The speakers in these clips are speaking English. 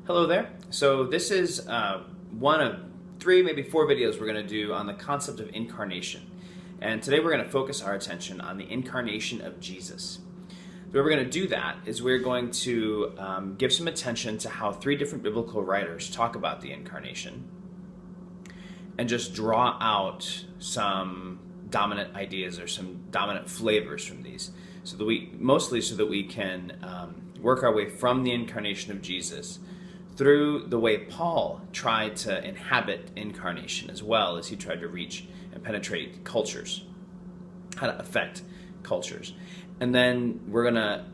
Hello there. So this is one of three, maybe four videos we're going to do on the concept of incarnation. And today we're going to focus our attention on the incarnation of Jesus. The way we're going to do that is we're going to give some attention to how three different biblical writers talk about the incarnation and just draw out some dominant ideas or some dominant flavors from these, so that we can work our way from the incarnation of Jesus through the way Paul tried to inhabit incarnation, as well as he tried to reach and penetrate cultures, how to affect cultures. And then we're going to,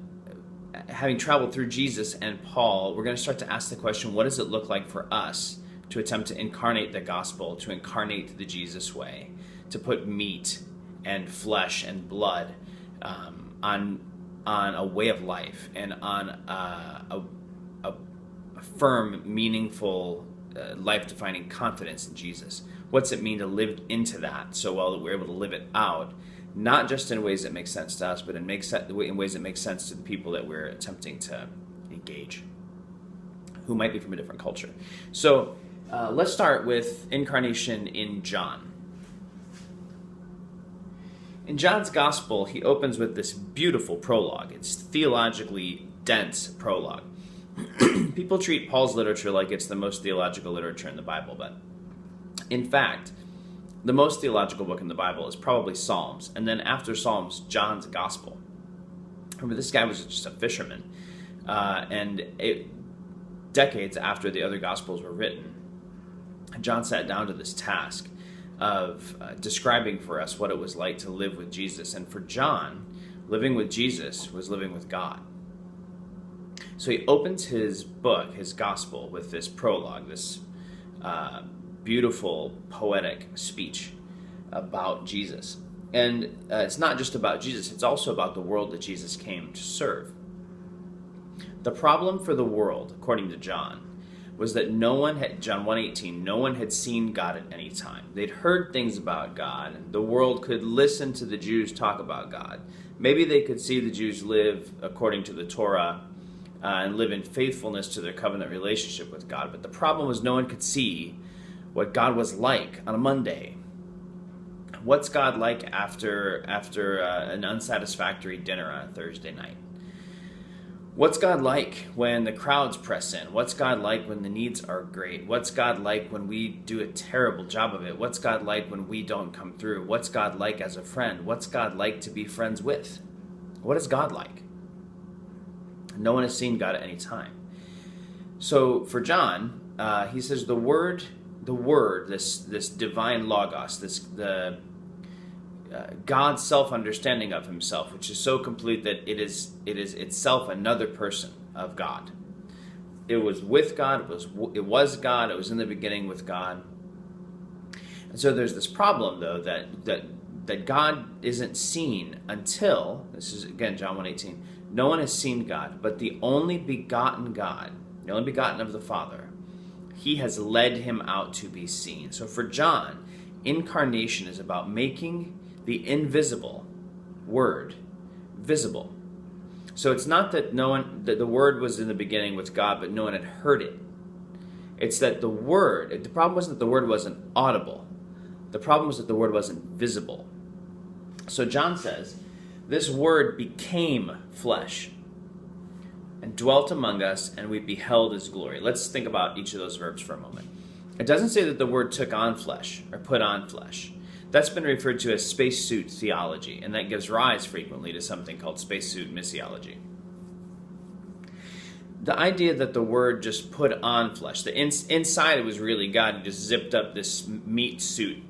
having traveled through Jesus and Paul, we're going to start to ask the question, what does it look like for us to attempt to incarnate the gospel, to incarnate the Jesus way, to put meat and flesh and blood on a way of life and on a firm, meaningful, life-defining confidence in Jesus. What's it mean to live into that so well that we're able to live it out, not just in ways that make sense to us, but in ways that make sense to the people that we're attempting to engage, who might be from a different culture. So let's start with incarnation in John. In John's Gospel, he opens with this beautiful prologue. It's theologically dense prologue. People treat Paul's literature like it's the most theological literature in the Bible, but in fact, the most theological book in the Bible is probably Psalms, and then after Psalms, John's Gospel. Remember, this guy was just a fisherman, decades after the other Gospels were written, John sat down to this task of describing for us what it was like to live with Jesus. And for John, living with Jesus was living with God. So he opens his book, his gospel, with this prologue, this beautiful, poetic speech about Jesus. And it's not just about Jesus, it's also about the world that Jesus came to serve. The problem for the world, according to John, was that John 1:18, no one had seen God at any time. They'd heard things about God, and the world could listen to the Jews talk about God. Maybe they could see the Jews live according to the Torah and live in faithfulness to their covenant relationship with God. But the problem was no one could see what God was like on a Monday. What's God like after an unsatisfactory dinner on a Thursday night? What's God like when the crowds press in? What's God like when the needs are great? What's God like when we do a terrible job of it? What's God like when we don't come through? What's God like as a friend? What's God like to be friends with? What is God like? No one has seen God at any time. So for John, he says the word, this divine logos, God's self-understanding of himself, which is so complete that it is itself another person of God. It was with God, it was God, it was in the beginning with God. And so there's this problem, though, that God isn't seen until, this is again John 1:18, no one has seen God, but the only begotten God, the only begotten of the Father, he has led him out to be seen. So for John, incarnation is about making the invisible word visible. So it's not that the word was in the beginning with God, but no one had heard it. It's that the problem wasn't that the word wasn't audible. The problem was that the word wasn't visible. So John says, this word became flesh and dwelt among us, and we beheld his glory. Let's think about each of those verbs for a moment. It doesn't say that the word took on flesh or put on flesh. That's been referred to as spacesuit theology, and that gives rise frequently to something called spacesuit missiology. The idea that the word just put on flesh, the inside it was really God, he just zipped up this meat suit,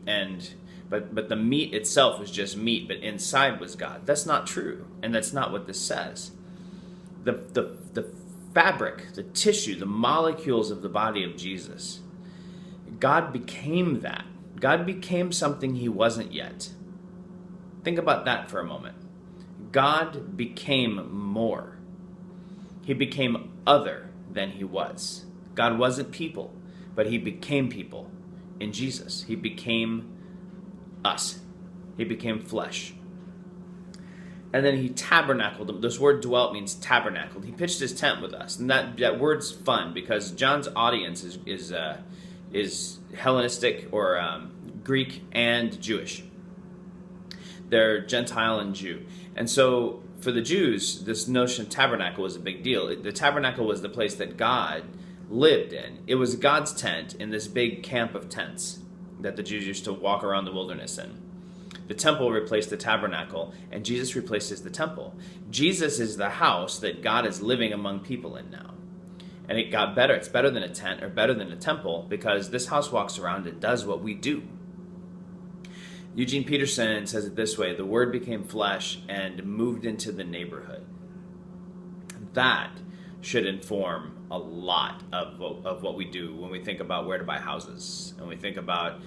but the meat itself was just meat, but inside was God. That's not true, and that's not what this says. The fabric, the tissue, the molecules of the body of Jesus, God became that. God became something he wasn't yet. Think about that for a moment. God became more. He became other than he was. God wasn't people, but he became people in Jesus. He became us. He became flesh. And then he tabernacled. This word dwelt means tabernacled. He pitched his tent with us. And that word's fun because John's audience is Hellenistic or Greek and Jewish. They're Gentile and Jew. And so for the Jews, this notion of tabernacle was a big deal. The tabernacle was the place that God lived in. It was God's tent in this big camp of tents that the Jews used to walk around the wilderness in. The temple replaced the tabernacle, and Jesus replaces the temple. Jesus is the house that God is living among people in now. And it got better. It's better than a tent or better than a temple because this house walks around and does what we do. Eugene Peterson says it this way: the Word became flesh and moved into the neighborhood. That should inform a lot of what we do when we think about where to buy houses, and we think about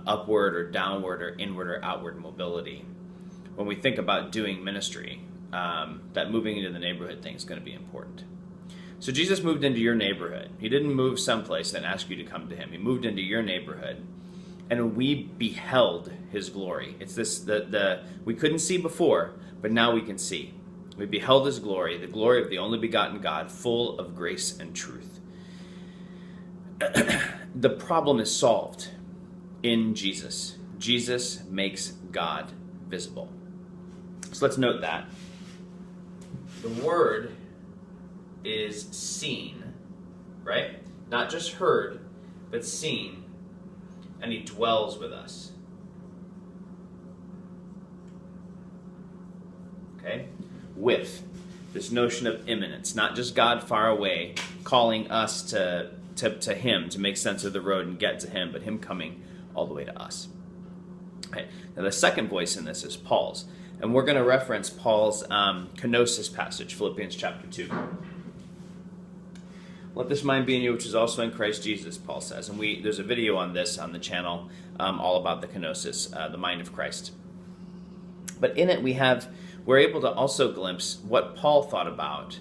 upward or downward or inward or outward mobility. When we think about doing ministry, that moving into the neighborhood thing is going to be important. So Jesus moved into your neighborhood. He didn't move someplace and ask you to come to him. He moved into your neighborhood, and we beheld his glory. It's this we couldn't see before, but now we can see. We beheld his glory, the glory of the only begotten God, full of grace and truth. The problem is solved in Jesus. Jesus makes God visible. So let's note that. The Word is seen, right? Not just heard, but seen. And he dwells with us. Okay? With this notion of immanence, not just God far away calling us to him to make sense of the road and get to him, but him coming all the way to us. Okay. Now the second voice in this is Paul's, and we're going to reference Paul's kenosis passage, Philippians chapter 2. Let this mind be in you, which is also in Christ Jesus, Paul says. And there's a video on this on the channel, all about the kenosis, the mind of Christ. But in it we're able to also glimpse what Paul thought about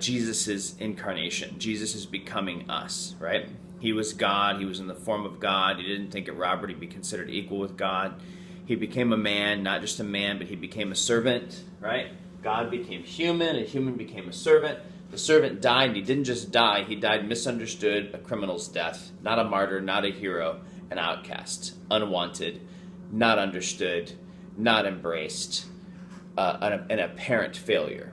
Jesus' incarnation. Jesus is becoming us, right? He was God. He was in the form of God. He didn't think it robbery to be considered equal with God. He became a man, not just a man, but he became a servant, right? God became human, a human became a servant. The servant died, and he didn't just die. He died misunderstood, a criminal's death, not a martyr, not a hero, an outcast, unwanted, not understood, not embraced, an apparent failure.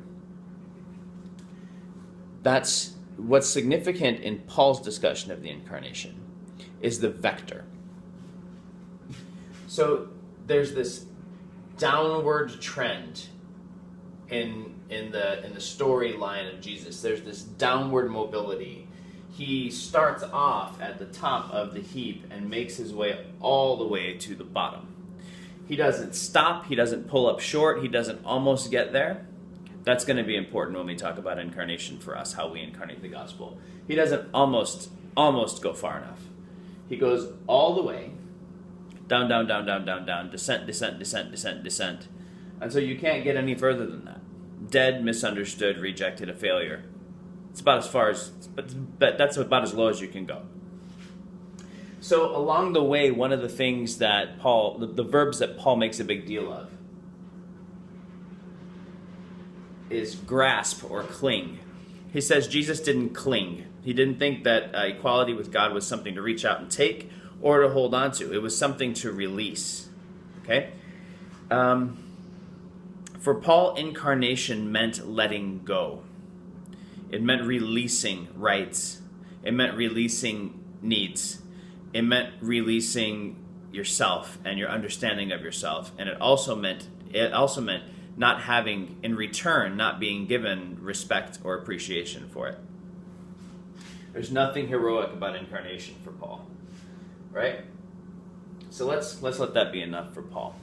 That's what's significant in Paul's discussion of the incarnation is the vector. So there's this downward trend in the storyline of Jesus. There's this downward mobility. He starts off at the top of the heap and makes his way all the way to the bottom. He doesn't stop. He doesn't pull up short. He doesn't almost get there. That's going to be important when we talk about incarnation for us, how we incarnate the gospel. He doesn't almost go far enough. He goes all the way down, down, down, down, down, down, descent, descent, descent, descent, descent. And so you can't get any further than that. Dead, misunderstood, rejected, a failure. It's about as far as, but that's about as low as you can go. So along the way, one of the things that Paul, the verbs that Paul makes a big deal of is grasp or cling. He says Jesus didn't cling. He didn't think that equality with God was something to reach out and take or to hold on to. It was something to release. Okay? For Paul, incarnation meant letting go. It meant releasing rights. It meant releasing needs. It meant releasing yourself and your understanding of yourself. And it also meant not having, in return, not being given respect or appreciation for it. There's nothing heroic about incarnation for Paul, right? So let's let that be enough for Paul.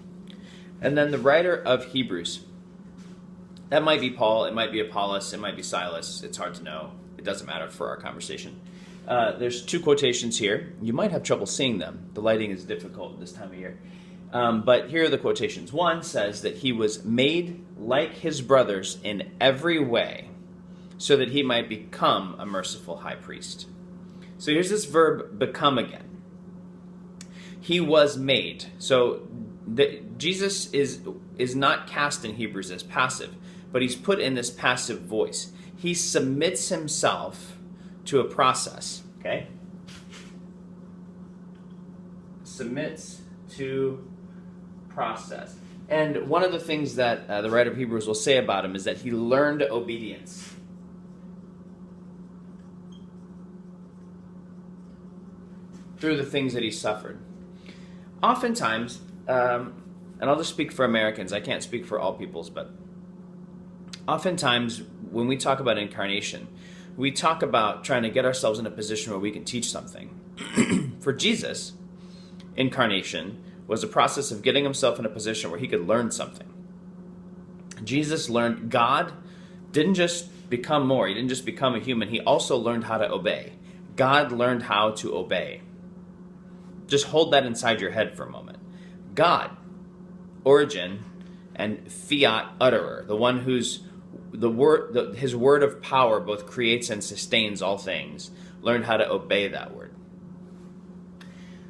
And then the writer of Hebrews, that might be Paul, it might be Apollos, it might be Silas. It's hard to know. It doesn't matter for our conversation. There's two quotations here. You might have trouble seeing them. The lighting is difficult this time of year. But here are the quotations. One says that he was made like his brothers in every way so that he might become a merciful high priest. So here's this verb, become again. He was made. So Jesus is not cast in Hebrews as passive, but he's put in this passive voice. He submits himself to a process, okay? Submits to process. And one of the things that the writer of Hebrews will say about him is that he learned obedience. Through the things that he suffered. Oftentimes, and I'll just speak for Americans, I can't speak for all peoples, but oftentimes when we talk about incarnation, we talk about trying to get ourselves in a position where we can teach something. For Jesus, incarnation was a process of getting himself in a position where he could learn something. Jesus learned, God didn't just become more, he didn't just become a human, he also learned how to obey. God learned how to obey. Just hold that inside your head for a moment. God, origin, and fiat utterer, the one whose his word of power both creates and sustains all things, learned how to obey that word.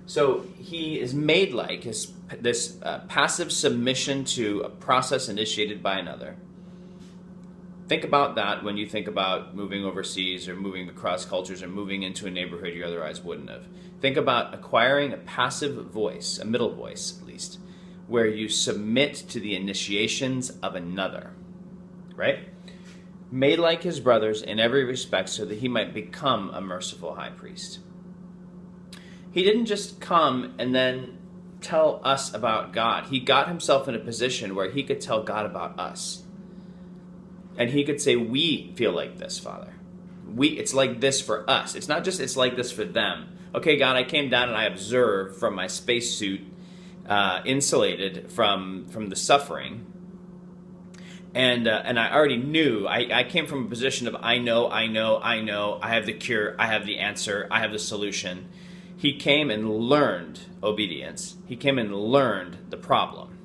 So he is made like this passive submission to a process initiated by another. Think about that when you think about moving overseas or moving across cultures or moving into a neighborhood you otherwise wouldn't have. Think about acquiring a passive voice, a middle voice at least, where you submit to the initiations of another, right? Made like his brothers in every respect so that he might become a merciful high priest. He didn't just come and then tell us about God. He got himself in a position where he could tell God about us. And he could say, we feel like this, Father. It's like this for us. It's not just it's like this for them. Okay, God, I came down and I observed from my spacesuit, insulated from the suffering. And I already knew. I came from a position of I know. I have the cure. I have the answer. I have the solution. He came and learned obedience. He came and learned the problem.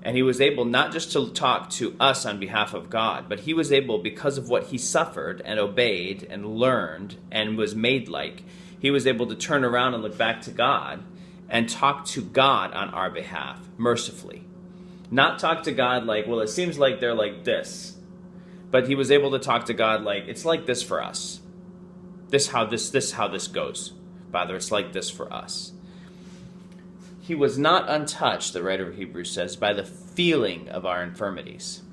And he was able not just to talk to us on behalf of God, but he was able, because of what he suffered and obeyed and learned and was made like, he was able to turn around and look back to God and talk to God on our behalf, mercifully. Not talk to God like, well, it seems like they're like this. But he was able to talk to God like, it's like this for us. This how this goes. Father, it's like this for us. He was not untouched, the writer of Hebrews says, by the feeling of our infirmities.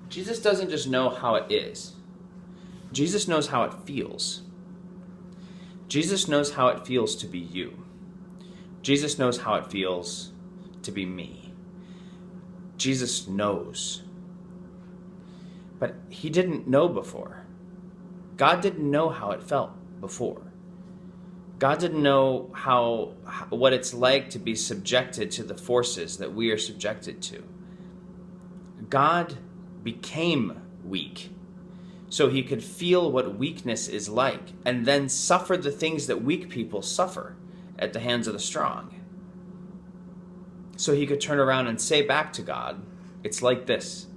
Jesus doesn't just know how it is. Jesus knows how it feels. Jesus knows how it feels to be you. Jesus knows how it feels to be me. Jesus knows. But he didn't know before. God didn't know how it felt before. God didn't know what it's like to be subjected to the forces that we are subjected to. God became weak so he could feel what weakness is like and then suffer the things that weak people suffer at the hands of the strong. So he could turn around and say back to God, it's like this.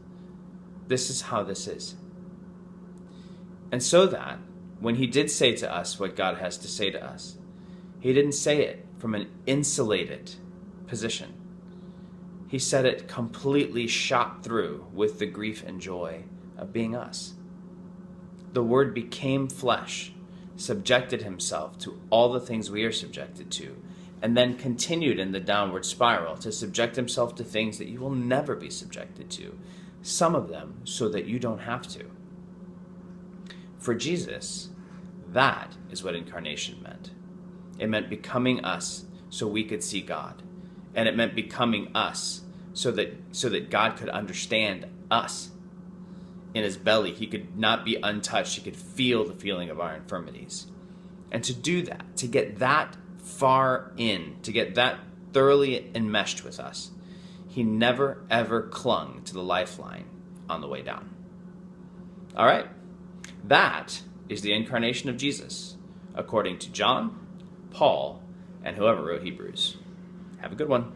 This is how this is. And so that when he did say to us what God has to say to us, he didn't say it from an insulated position. He said it completely shot through with the grief and joy of being us. The Word became flesh, subjected himself to all the things we are subjected to, and then continued in the downward spiral to subject himself to things that you will never be subjected to, some of them so that you don't have to. For Jesus, that is what incarnation meant. It meant becoming us so we could see God. And it meant becoming us so that God could understand us. In his belly, he could not be untouched. He could feel the feeling of our infirmities. And to do that, to get that far in, to get that thoroughly enmeshed with us, he never ever clung to the lifeline on the way down. All right? That is the incarnation of Jesus, according to John, Paul, and whoever wrote Hebrews. Have a good one.